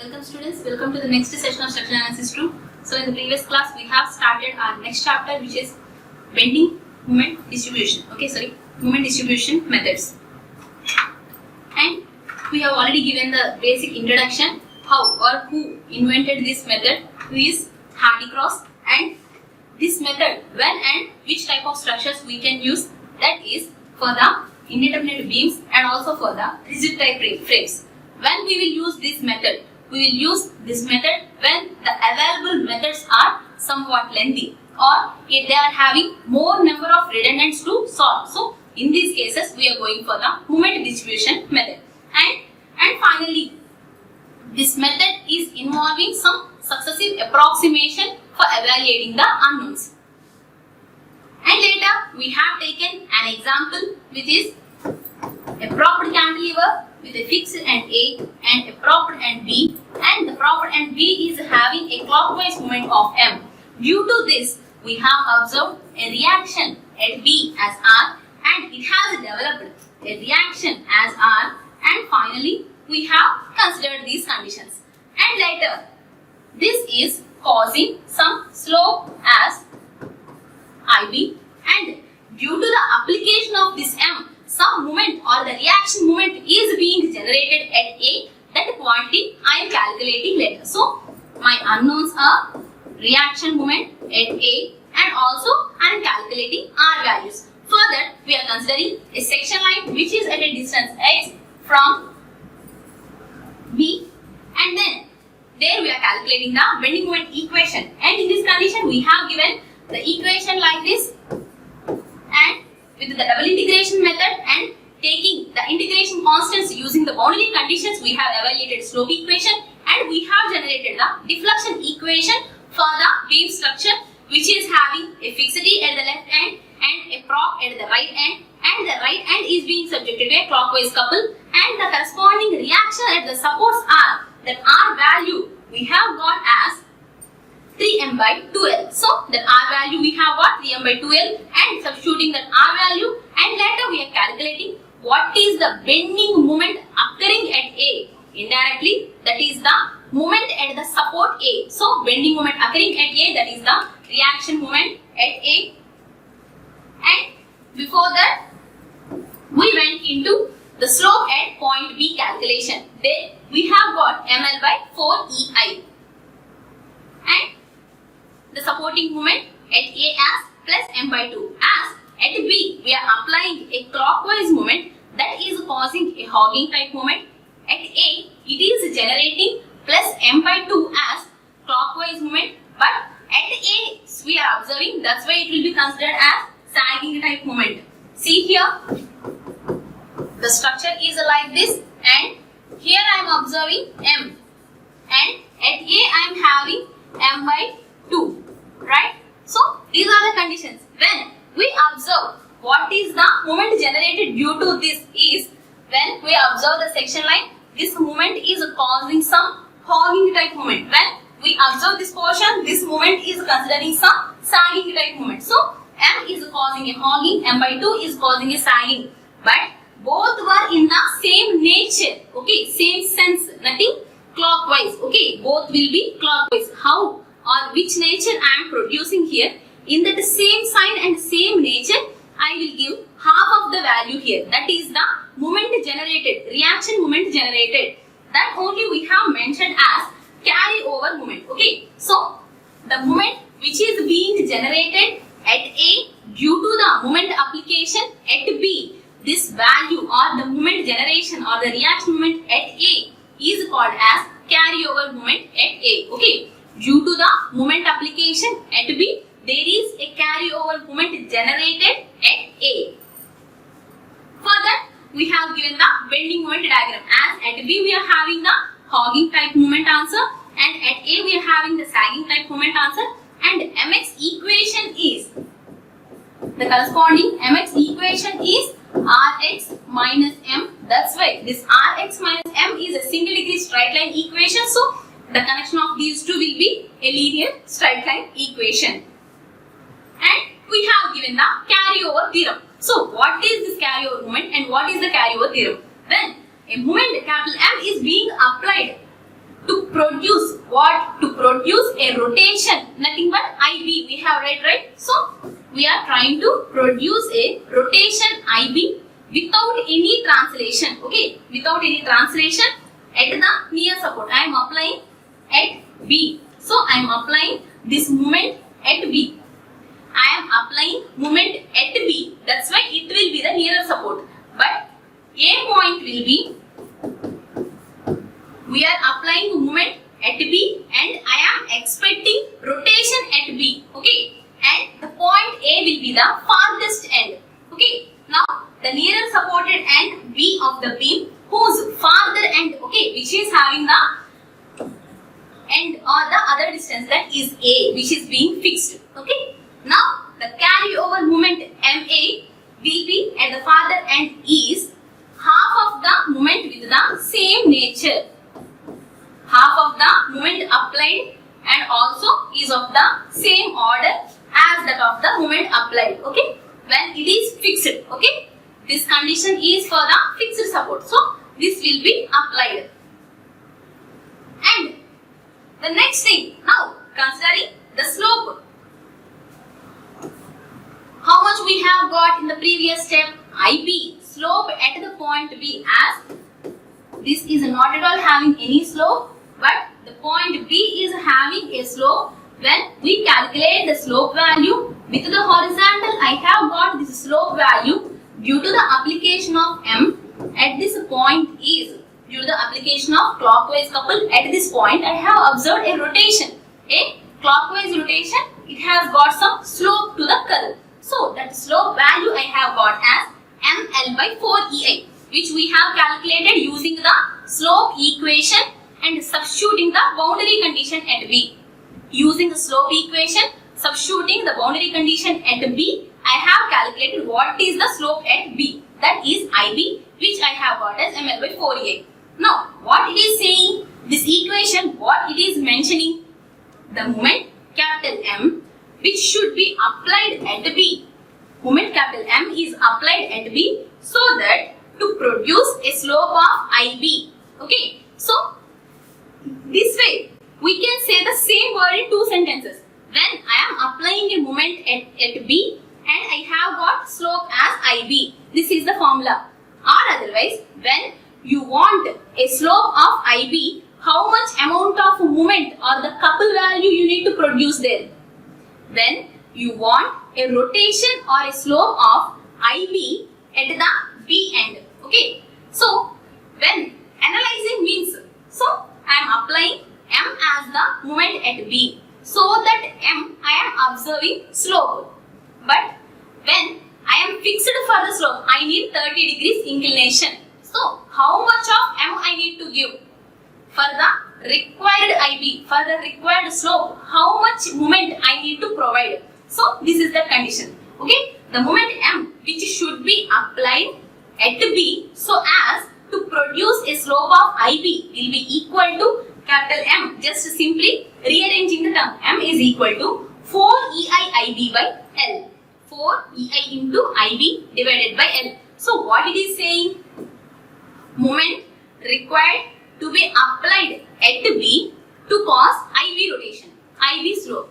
Welcome students, welcome to the next session of Structural Analysis 2. So in the previous class we have started our next chapter, which is bending moment distribution. Moment distribution methods. And we have already given the basic introduction, how or who invented this method, who is Hardy-Cross, and this method when and which type of structures we can use, that is for the indeterminate beams and also for the rigid type frames. When we will use this method, we will use this method when the available methods are somewhat lengthy or if they are having more number of redundants to solve. So in these cases we are going for the moment distribution method. And finally, this method is involving some successive approximation for evaluating the unknowns. And later we have taken an example, which is a propped cantilever with a fixed end A and a propped end B, and the propped end B is having a clockwise moment of M. Due to this, we have observed a reaction at B as R, and it has developed a reaction as R, and finally we have considered these conditions. And later, this is causing some slope as IB, and due to the application of this M, some moment or the reaction moment is being generated at A. That quantity I am calculating later. So my unknowns are reaction moment at A, and also I am calculating R values. Further, we are considering a section line which is at a distance x from B, and then there we are calculating the bending moment equation. And in this condition we have given the equation like this, and with the double integration method and taking the integration constants using the boundary conditions, we have evaluated slope equation, and we have generated the deflection equation for the beam structure, which is having a fixity at the left end and a prop at the right end, and the right end is being subjected to a clockwise couple, and the corresponding reaction at the supports are that R value we have got as 3m by 2l. So that R value we have got 3m by 2l, and substituting that R value, and later we are calculating what is the bending moment occurring at A. Indirectly, that is the moment at the support A. So bending moment occurring at A, that is the reaction moment at A. And before that, we went into the slope at point B calculation. There we have got ml by 4ei, and the supporting moment at A as plus m by 2. As at B, we are applying a clockwise moment that is causing a hogging type moment. At A, it is generating plus m by 2 as clockwise moment, but at A, we are observing, that's why it will be considered as sagging type moment. See here, the structure is like this, and here I am observing m, and at A I am having m by 2, right? So these are the conditions. When we observe what is the moment generated due to this is, when we observe the section line, this moment is causing some hogging type moment. When we observe this portion, this moment is considering some sagging type moment. So m is causing a hogging, m by 2 is causing a sagging, but both were in the same nature, okay, same sense, nothing clockwise, okay, both will be clockwise. How or which nature I am producing here? In that same sign and same nature, I will give half of the value here. That is the moment generated, reaction moment generated. That only we have mentioned as carryover moment. Okay, so the moment which is being generated at A due to the moment application at B, this value or the moment generation or the reaction moment at A is called as carryover moment at A. Okay. Due to the moment application at B, there is a carryover moment generated at A. Further, we have given the bending moment diagram. As at B we are having the hogging type moment answer, and at A we are having the sagging type moment answer, and mx equation is, the corresponding mx equation is Rx minus M. That's why this Rx minus M is a single degree straight line equation. So the connection of these two will be a linear straight line equation. And we have given the carryover theorem. So what is this carryover moment and what is the carryover theorem? When a moment capital M is being applied to produce what? To produce a rotation, nothing but IB. We have read, right? So we are trying to produce a rotation IB without any translation. Okay, without any translation at the near support. I am applying at B. So I am applying this moment at B. I am applying moment at B. That's why it will be the nearer support. But A point will be, we are applying moment at B and I am expecting rotation at B. Okay. And the point A will be the farthest end. Okay. Now the nearer supported end B of the beam, whose farther end, okay, which is having the end or the other distance, that is A, which is being fixed. Okay. Now the carryover moment MA will be at the farther end is half of the moment with the same nature. Half of the moment applied and also is of the same order as that of the moment applied. Okay. When it is fixed. Okay. This condition is for the fixed support. So this will be applied. And the next thing, now considering the slope. How much we have got in the previous step? IB, slope at the point B, as this is not at all having any slope, but the point B is having a slope. When we calculate the slope value with the horizontal, I have got this slope value due to the application of M at this point is, due to the application of clockwise couple at this point, I have observed a rotation. A clockwise rotation, it has got some slope to the curve. So that slope value I have got as ML by 4EI, which we have calculated using the slope equation and substituting the boundary condition at B. Using the slope equation, substituting the boundary condition at B, I have calculated what is the slope at B. That is IB, which I have got as ML by 4EI. Now, what it is saying, this equation, what it is mentioning, the moment capital M, which should be applied at B. Moment capital M is applied at B so that to produce a slope of IB. Okay. So, this way, we can say the same word in two sentences. When I am applying a moment at B and I have got slope as IB. This is the formula. Or otherwise, when you want a slope of IB, how much amount of moment or the couple value you need to produce there? When you want a rotation or a slope of IB at the B end. Okay. So, when analyzing means, so I am applying M as the moment at B. So that M I am observing slope. But when I am fixed for the slope, I need 30 degrees inclination. So, how much of M I need to give? For the required IB, for the required slope, how much moment I need to provide? So, this is the condition. Okay, the moment M which should be applied at B so as to produce a slope of IB will be equal to capital M. Just simply rearranging the term, M is equal to 4EI IB by L. 4EI into IB divided by L. So, what it is saying? Moment required to be applied at B to cause IB rotation, IB slope.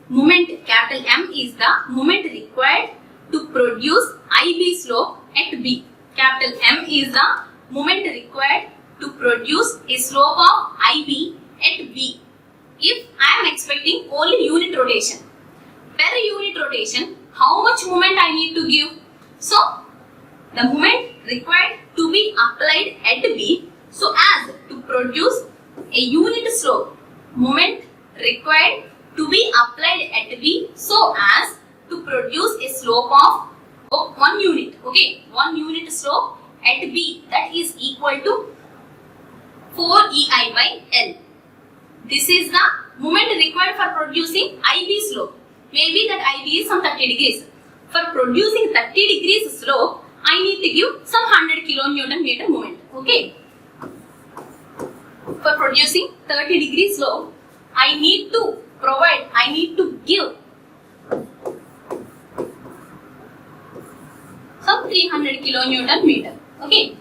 Moment capital M is the moment required to produce IB slope at B. Capital M is the moment required to produce a slope of IB at B. If I am expecting only unit rotation, per unit rotation, how much moment I need to give? So, the moment required to be applied at B so as to produce a unit slope. Moment required to be applied at B so as to produce a slope of 1 unit. Okay, 1 unit slope at B, that is equal to 4EI by L. This is the moment required for producing IB slope. Maybe that IB is some 30 degrees. For producing 30 degrees slope, I need to give some 100 kilonewton meter moment. Okay. For producing 30 degree slope, I need to give some 300 kilonewton meter. Okay.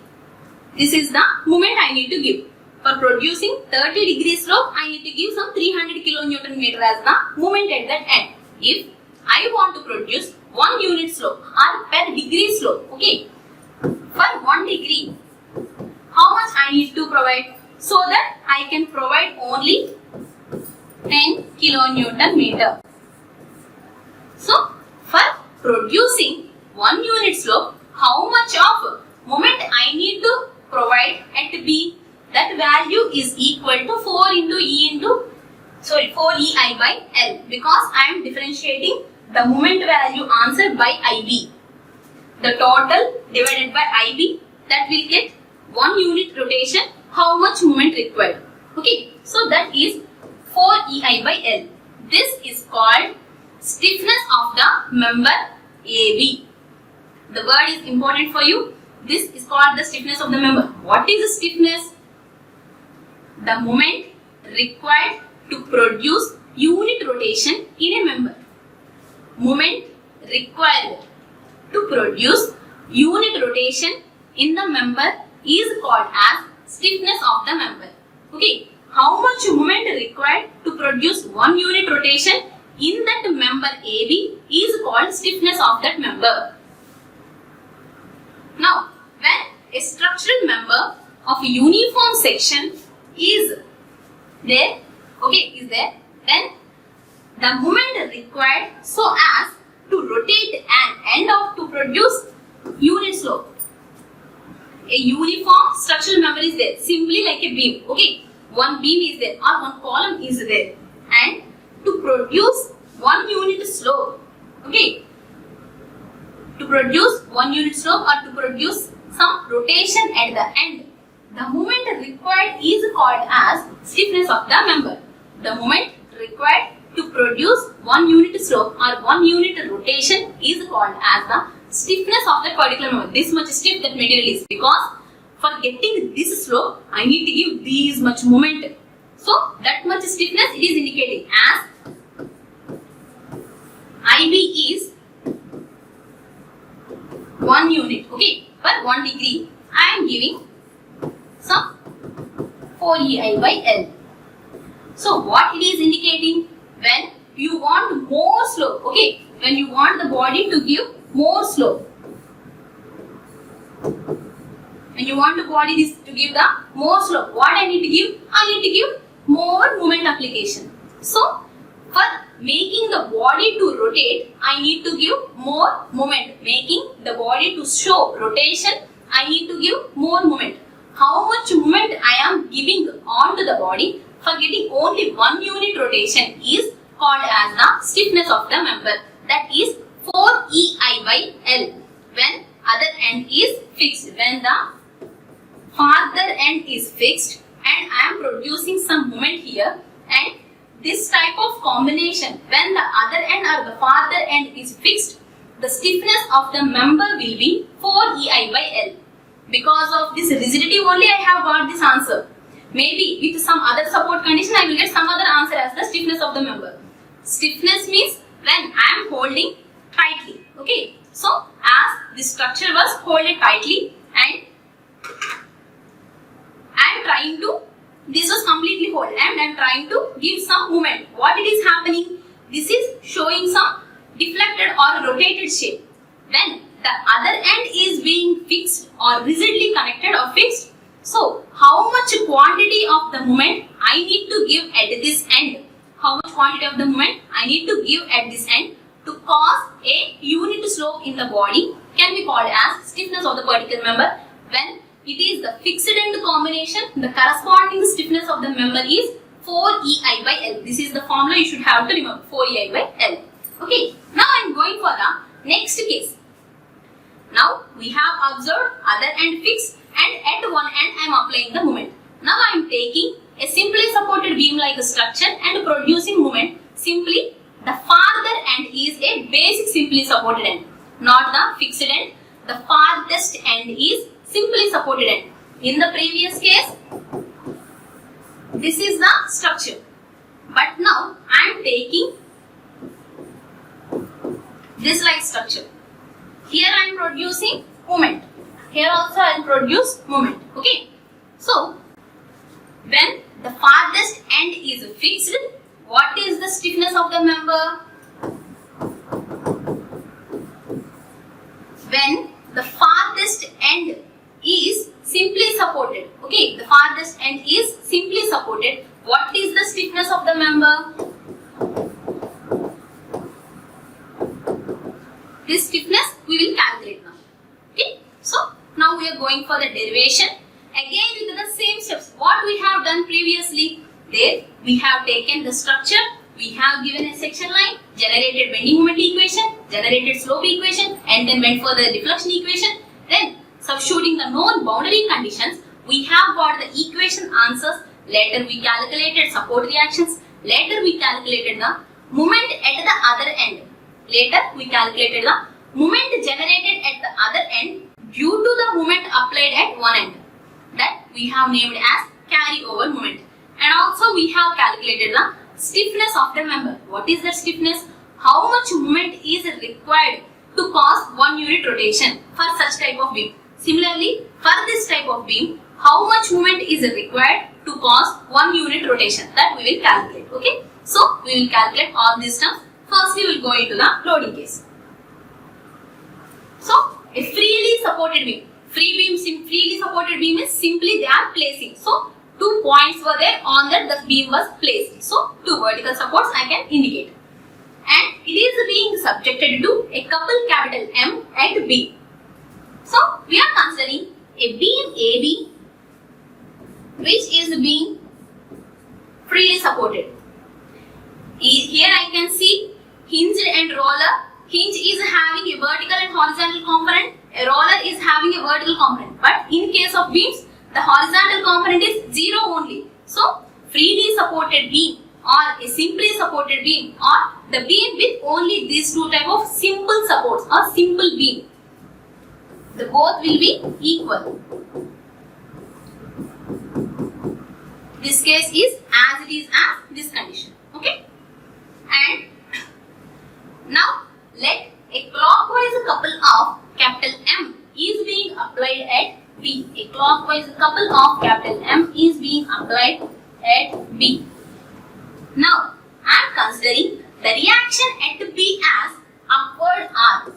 This is the moment I need to give. For producing 30 degree slope, I need to give some 300 kilonewton meter as the moment at that end. If I want to produce 1 unit slope or per degree slope, okay, for 1 degree, how much I need to provide? So that I can provide only 10 kilonewton meter. So, for producing 1 unit slope, how much of moment I need to provide at B? That value is equal to 4 EI by L, because I am differentiating the moment value answered by IB. The total divided by IB, that will get 1 unit rotation, how much moment required. Okay, so that is 4 EI by L. This is called stiffness of the member AB. The word is important for you. This is called the stiffness of the member. What is the stiffness? The moment required to produce unit rotation in a member. Moment required to produce unit rotation in the member is called as stiffness of the member. Okay, how much moment required to produce 1 unit rotation in that member AB is called stiffness of that member. Now, when a structural member of a uniform section is there, then the moment required so as to rotate an end off to produce unit slope. A uniform structural member is there, simply like a beam. Okay, one beam is there or one column is there, and to produce 1 unit slope, okay, to produce 1 unit slope or to produce some rotation at the end, the moment required is called as stiffness of the member. The moment required to produce 1 unit slope or 1 unit rotation is called as the stiffness of that particular member. This much stiff that material is, because for getting this slope, I need to give this much moment. So that much stiffness it is indicating as IB is 1 unit, okay, per 1 degree. I am giving some 4 EI by L. So what it is indicating? When you want more slope, okay, when you want the body to give more slope, when you want the body to give the more slope, what I need to give? I need to give more moment application. So for making the body to rotate, I need to give more moment. Making the body to show rotation, I need to give more moment. How much moment I am giving onto the body for getting only 1 unit rotation is called as the stiffness of the member. That is 4 EI by L. When other end is fixed, when the farther end is fixed and I am producing some moment here, and this type of combination, when the other end or the farther end is fixed, the stiffness of the member will be 4 EI by L. Because of this rigidity only I have got this answer. Maybe with some other support condition I will get some other answer as the stiffness of the member. Stiffness means when I am holding tightly. Okay, so as this structure was holding tightly and I am trying to, this was completely hold and I am trying to give some movement. What it is happening? This is showing some deflected or rotated shape. When the other end is being fixed or rigidly connected or fixed, so how much quantity of the moment I need to give at this end? How much quantity of the moment I need to give at this end to cause a unit slope in the body can be called as stiffness of the particular member. When it is the fixed end combination, the corresponding stiffness of the member is 4 EI by L. This is the formula you should have to remember, 4 EI by L. Okay, now I am going for the next case. Now we have observed other end fixed and at one end I am applying the moment. Now I am taking a simply supported beam like structure and producing moment. Simply the farther end is a basic simply supported end, not the fixed end. The farthest end is simply supported end. In the previous case, this is the structure. But now I am taking this like structure. Here I am producing moment. Here also I will produce moment. Okay. So When the farthest end is fixed, what is the stiffness of the member? When the farthest end is simply supported. Okay, the farthest end is simply supported. What is the stiffness of the member? This stiffness we will calculate now. Okay, so now we are going for the derivation. Again with the same steps what we have done previously. There we have taken the structure, we have given a section line, generated bending moment equation, generated slope equation, and then went for the deflection equation. Then substituting the known boundary conditions, we have got the equation answers. Later we calculated support reactions. Later we calculated the moment at the other end. Later we calculated the moment generated at the other end due to the moment applied at one end. That we have named as carryover moment. And also we have calculated the stiffness of the member. What is the stiffness? How much moment is required to cause 1 unit rotation for such type of beam? Similarly, for this type of beam, how much moment is required to cause 1 unit rotation? That we will calculate. Okay. So we will calculate all these terms. First we will go into the loading case. So a freely supported beam. Freely supported beam is simply they are placing. So 2 points were there on that the beam was placed. So 2 vertical supports I can indicate. And it is being subjected to a couple capital M at B. So we are considering a beam AB which is being freely supported. Here I can see hinge and roller. Hinge is having a vertical and horizontal component. A roller is having a vertical component. But in case of beams, the horizontal component is 0 only. So, freely supported beam or a simply supported beam or the beam with only these 2 type of simple supports or simple beam. The both will be equal. This case is as it is as this condition. Okay. And now let a clockwise couple of capital M is being applied at B. A clockwise couple of capital M is being applied at B. Now I am considering the reaction at B as upward R.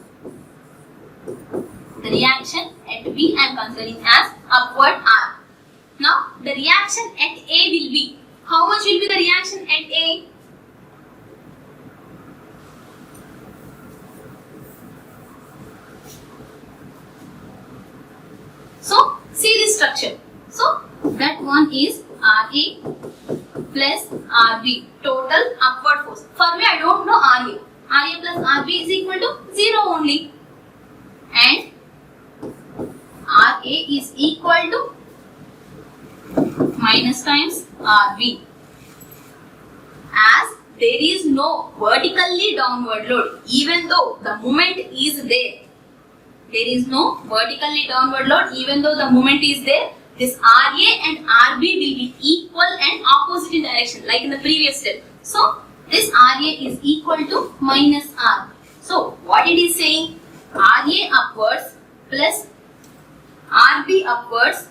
The reaction at B I am considering as upward R. Now the reaction at A will be, how much will be the reaction at A? So, see this structure. So, that one is RA plus RB, total upward force. For me, I don't know RA. RA plus RB is equal to 0 only. And RA is equal to minus times RB. As there is no vertically downward load, even though the moment is there. There is no vertically downward load even though the moment is there. This RA and RB will be equal and opposite in direction like in the previous step. So this RA is equal to minus R. So what it is saying? RA upwards plus RB upwards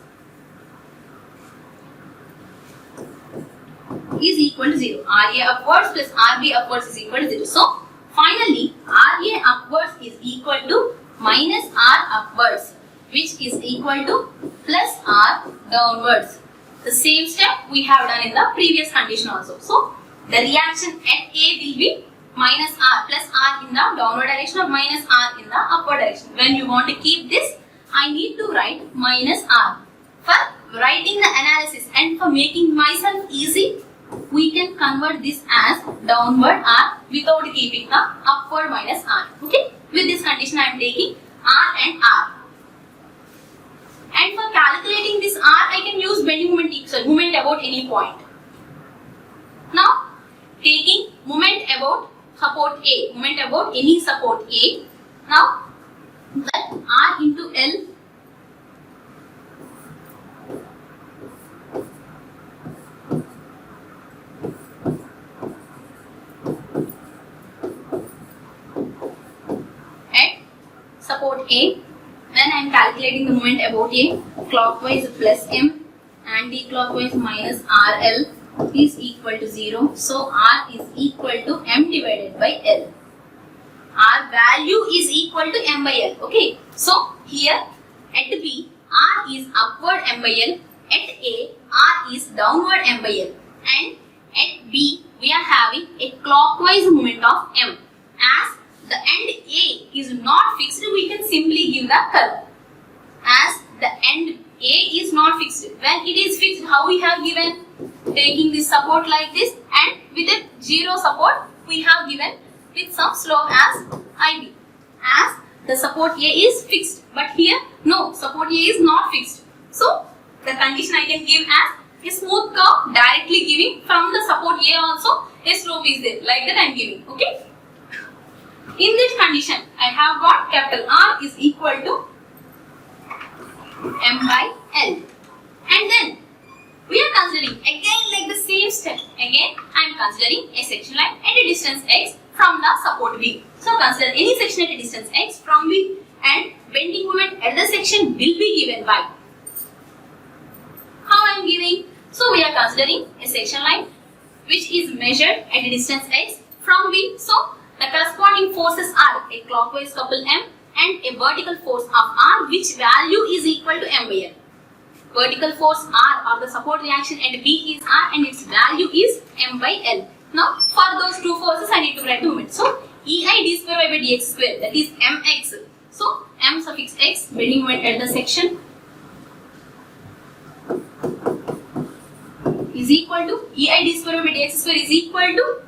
is equal to 0. RA upwards plus RB upwards is equal to 0. So finally RA upwards is equal to minus R upwards, which is equal to plus R downwards. The same step we have done in the previous condition also. So the reaction at A will be minus R plus R in the downward direction or minus R in the upward direction. When you want to keep this, I need to write minus R. For writing the analysis and for making myself easy, we can convert this as downward R without keeping the upward minus R. Okay. With this condition I am taking R and R. And for calculating this R, I can use bending moment equation, moment about any point. Now, taking moment about support A, moment about any support A. Now, that R into L support A, when I am calculating the moment about A, clockwise plus M anti-clockwise minus RL is equal to 0. So R is equal to M divided by L. R value is equal to M by L. Okay. So here at B, R is upward M by L. At A, R is downward M by L. And at B, we are having a clockwise movement of M. As the end A is not fixed, we can simply give the curve. As the end A is not fixed. When it is fixed, how we have given? Taking this support like this, and with a 0 support, we have given with some slope as IB. As the support A is fixed, but here no, support A is not fixed. So the condition I can give as a smooth curve directly giving from the support A also a slope is there, like that I am giving. Okay. In this condition, I have got capital R is equal to M by L. And then we are considering again like the same step. Again I am considering a section line at a distance x from the support B. So consider any section at a distance x from B, and bending moment at the section will be given by. How I am giving? So we are considering a section line which is measured at a distance x from B. So the corresponding forces are a clockwise couple M and a vertical force of R, which value is equal to M by L. Vertical force R or the support reaction at B is R and its value is M by L. Now for those two forces I need to write the moment. So EI d square by dx square, that is mx. So M suffix x, bending moment at the section, is equal to EI d square by dx square is equal to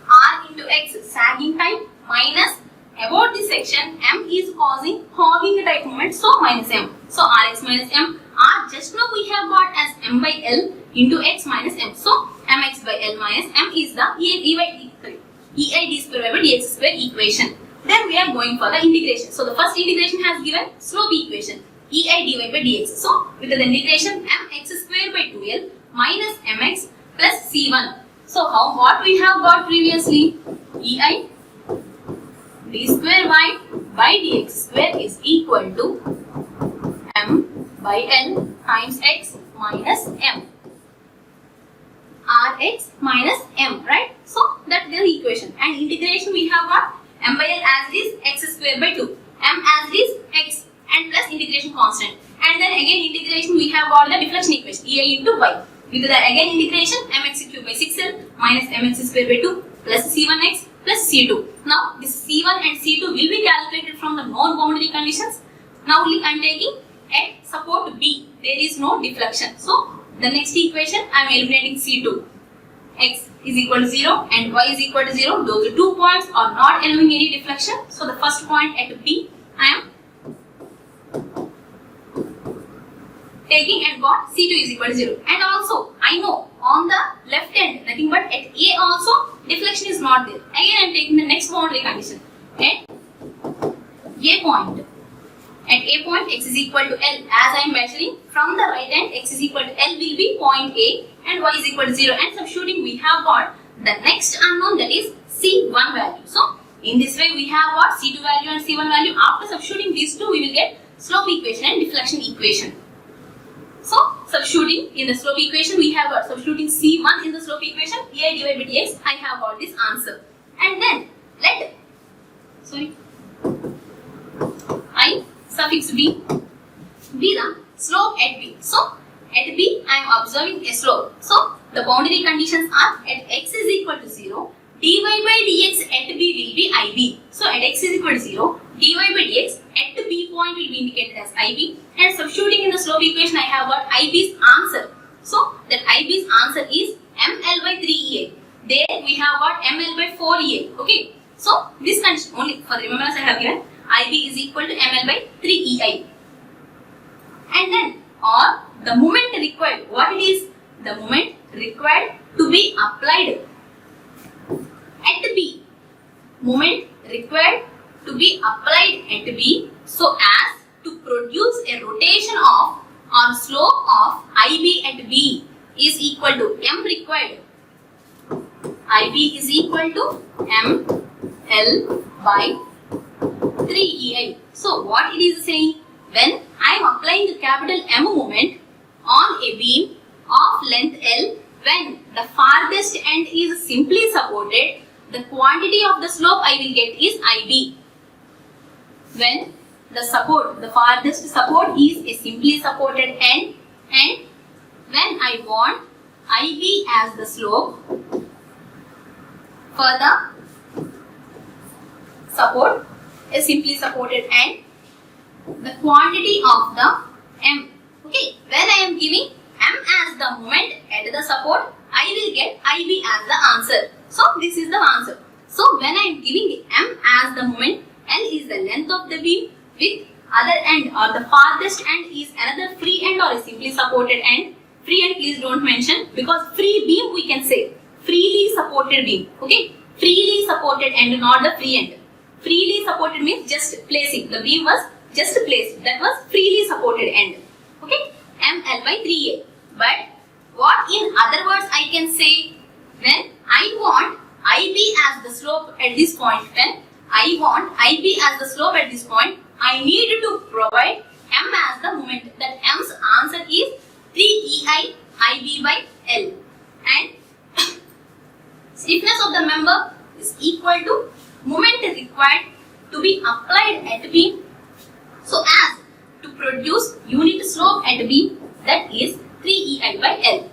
R into x, sagging type, minus about this section M is causing hogging type movement, so minus M. So Rx minus M. R just now we have got as M by L into x minus M. So Mx by L minus M is the EI d square by dx square equation. Then we are going for the integration. So the first integration has given slope equation, EI dy by dx. So with the integration, mx square by 2L minus mx plus c1. So what we have got previously? EI d square y by dx square is equal to M by L times x minus M. Rx minus M, right? So that's the equation. And integration we have got M by L as it is x square by 2. M as it is x and plus integration constant. And then again integration we have got the deflection equation, EI into y. With the again integration, mx cube by 6L minus mx square by 2 plus c1x plus c2. Now this c1 and c2 will be calculated from the known boundary conditions. Now I am taking at support B, there is no deflection. So the next equation I am eliminating c2. X is equal to 0 and y is equal to 0. Those 2 points are not allowing any deflection. So the first point at B I am taking and got C2 is equal to 0. And also I know on the left end nothing but at A also deflection is not there. Again I am taking the next boundary condition. At A point. At A point x is equal to L, as I am measuring from the right end, x is equal to L will be point A and y is equal to 0, and substituting we have got the next unknown, that is C1 value. So in this way we have got C2 value and C1 value. After substituting these two we will get slope equation and deflection equation. So substituting in the slope equation we have got substituting C1 in the slope equation, EI dy by dx, I have got this answer. And then let I suffix b be the slope at B. So at B I am observing a slope. So the boundary conditions are at x is equal to 0, dy by dx at B will be IB. So at x is equal to 0, dy by dx at the B point will be indicated as IB, and substituting in the slope equation I have got IB's answer. So that IB's answer is ML by 3EA. There we have got ML by 4EA. Okay. So this condition only for the remembrance I have given, IB is equal to ML by 3EI. And then or the moment required, what it is? The moment required to be applied at B. Moment required to be applied at B so as to produce a rotation of or slope of IB at B is equal to M required. IB is equal to ML by 3EI. So what it is saying? When I am applying the capital M moment, on a beam of length L when the farthest end is simply supported, the quantity of the slope I will get is IB. When the farthest support is a simply supported end, and when I want IB as the slope for the support, a simply supported end, the quantity of the M. Okay, when I am giving M as the moment at the support, I will get IB as the answer. So this is the answer. So when I am giving M as the moment, L is the length of the beam with other end or the farthest end is another free end or a simply supported end. Free end please don't mention, because free beam we can say freely supported beam. Okay, freely supported end, not the free end. Freely supported means just placing. The beam was just placed. That was freely supported end. Okay, ML by 3A. But what in other words I can say, when I want IB as the slope at this point, when I want IB as the slope at this point, I need to provide M as the moment. That M's answer is 3EI IB by L. And stiffness of the member is equal to moment required to be applied at beam so as to produce unit slope at beam, that is 3EI by L.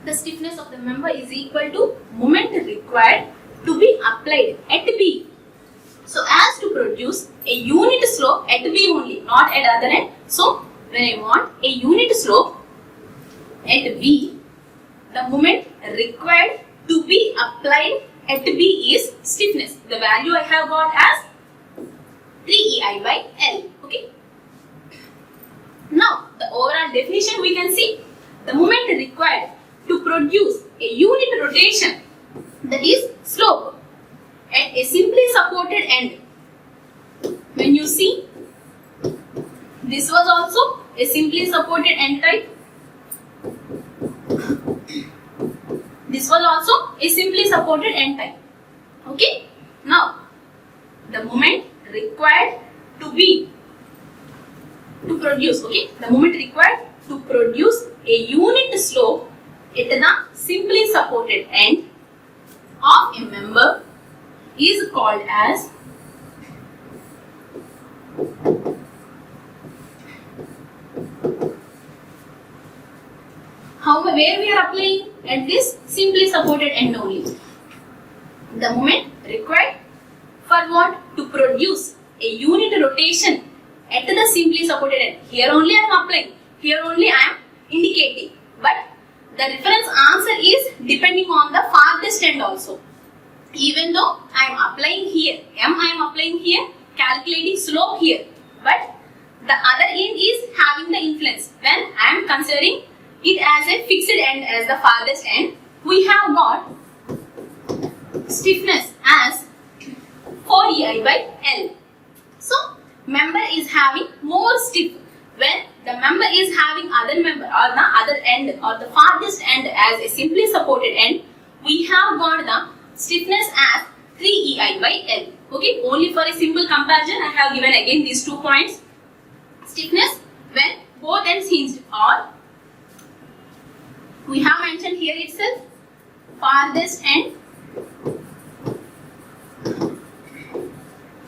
The stiffness of the member is equal to moment required to be applied at B so as to produce a unit slope at B only, not at other end. So when I want a unit slope at B, the moment required to be applied at B is stiffness. The value I have got as 3EI by L. Okay. Now the overall definition we can see, the moment required to produce a unit rotation, that is slope, at a simply supported end. When you see, this was also a simply supported end type. This was also a simply supported end type. Okay. Now the moment required to produce, okay, the moment required to produce a unit slope at the simply supported end of a member is called as where we are applying at this simply supported end only. The moment required for what? To produce a unit rotation at the simply supported end. Here only I am applying. Here only I am indicating. But the reference answer is depending on the farthest end also. Even though I am applying here, M I am applying here, calculating slope here. But the other end is having the influence. When I am considering it as a fixed end as the farthest end, we have got stiffness as 4EI by L. So member is having more stiff. When the member is having other member or the other end or the farthest end as a simply supported end, we have got the stiffness as 3EI by L. Okay, only for a simple comparison I have given again these 2 points. Stiffness when both ends hinged, or we have mentioned here itself farthest end.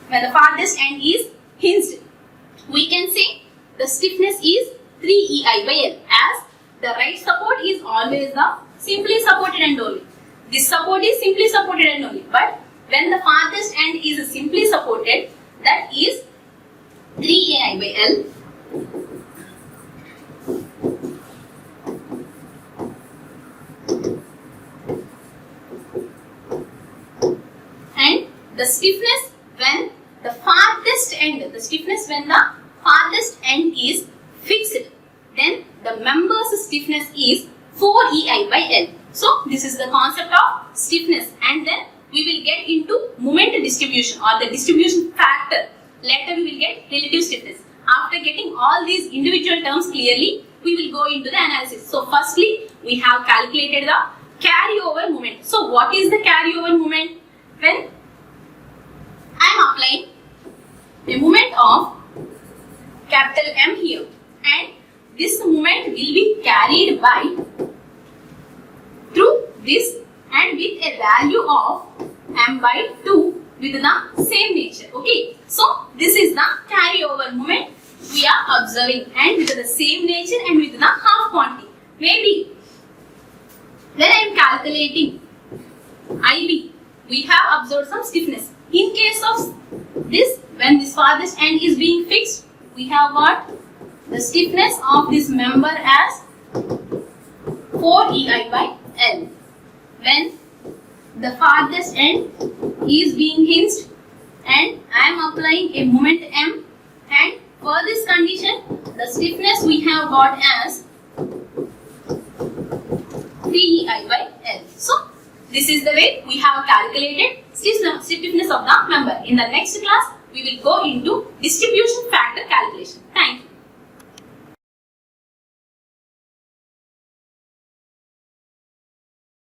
When the farthest end is hinged, we can say the stiffness is 3EI by L, as the right support is always the simply supported end only. This support is simply supported end only. But when the farthest end is simply supported, that is 3EI by L. And the stiffness when the farthest end is fixed, then the member's stiffness is 4EI by L. So this is the concept of stiffness, and then we will get into moment distribution or the distribution factor. Later we will get relative stiffness. After getting all these individual terms clearly, we will go into the analysis. So firstly, we have calculated the carryover moment. So what is the carryover moment? When I am applying a moment of capital M here, and this moment will be carried by through this and with a value of m by 2 with the same nature. Okay, so this is the carryover moment we are observing and with the same nature and with the half quantity. Maybe when I am calculating IB, we have observed some stiffness. In case of this, when this farthest end is being fixed, we have got the stiffness of this member as 4 EI by L. When the farthest end is being hinged and I am applying a moment M, and for this condition the stiffness we have got as 3 EI by L. So this is the way we have calculated stiffness of the member. In the next class we will go into distribution factor calculation.